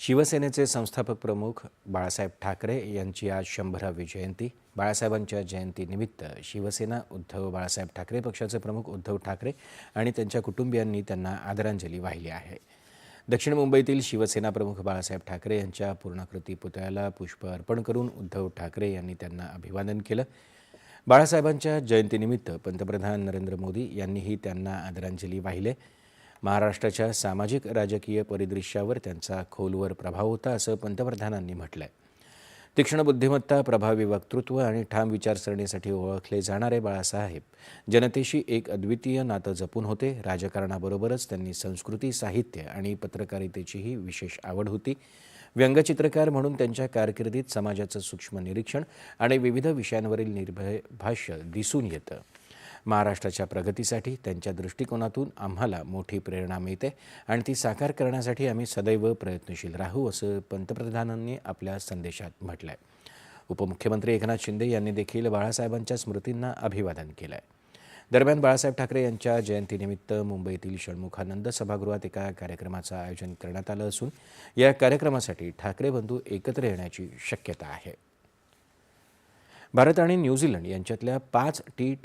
शिवसेनेचे संस्थापक प्रमुख बाळासाहेब ठाकरे यांची आज 100वी जयंती। बाळासाहेबांच्या जयंतीनिमित्त शिवसेना उद्धव बाळासाहेब ठाकरे पक्षाचे प्रमुख उद्धव ठाकरे आणि त्यांच्या कुटुंबियांनी त्यांना आदरांजली वाहिली आहे। दक्षिण मुंबईतील शिवसेना प्रमुख बाळासाहेब ठाकरे यांच्या पूर्णाकृती पुतळ्याला पुष्प अर्पण करून उद्धव ठाकरे यांनी त्यांना अभिवादन केलं। बाळासाहेबांच्या जयंतीनिमित्त पंतप्रधान नरेंद्र मोदी यांनीही त्यांना आदरांजली वाहिली। महाराष्ट्राच्या सामाजिक राजकीय परिदृश्यावर त्यांचा खोलवर प्रभाव होता असं पंतप्रधानांनी म्हटलंय। तीक्ष्ण बुद्धिमत्ता, प्रभावी वक्तृत्व आणि ठाम विचारसरणीसाठी ओळखले जाणारे बाळासाहेब जनतेशी एक अद्वितीय नातं जपून होते। राजकारणाबरोबरच त्यांनी संस्कृती, साहित्य आणि पत्रकारितेचीही विशेष आवड होती। व्यंगचित्रकार म्हणून त्यांच्या कारकिर्दीत समाजाचं सूक्ष्म निरीक्षण आणि विविध विषयांवरील निर्भय भाष्य दिसून येतं। महाराष्ट्राच्या प्रगतीसाठी त्यांच्या दृष्टिकोनातून आम्हाला मोठी प्रेरणा मिळते आणि ती साकार करण्यासाठी आम्ही सदैव प्रयत्नशील राहू असं पंतप्रधानांनी आपल्या संदेशात म्हटलंय। उपमुख्यमंत्री एकनाथ शिंदे यांनी देखील बाळासाहेबांच्या स्मृतींना अभिवादन केलंय। दरम्यान बाळासाहेब ठाकरे यांच्या जयंतीनिमित्त मुंबईतील षण्मुखानंद सभागृहात एका कार्यक्रमाचं आयोजन करण्यात आलं असून या कार्यक्रमासाठी ठाकरे बंधू एकत्र येण्याची शक्यता आहे। भारत आणि न्यूझीलंड यांच्यातल्या 5 T20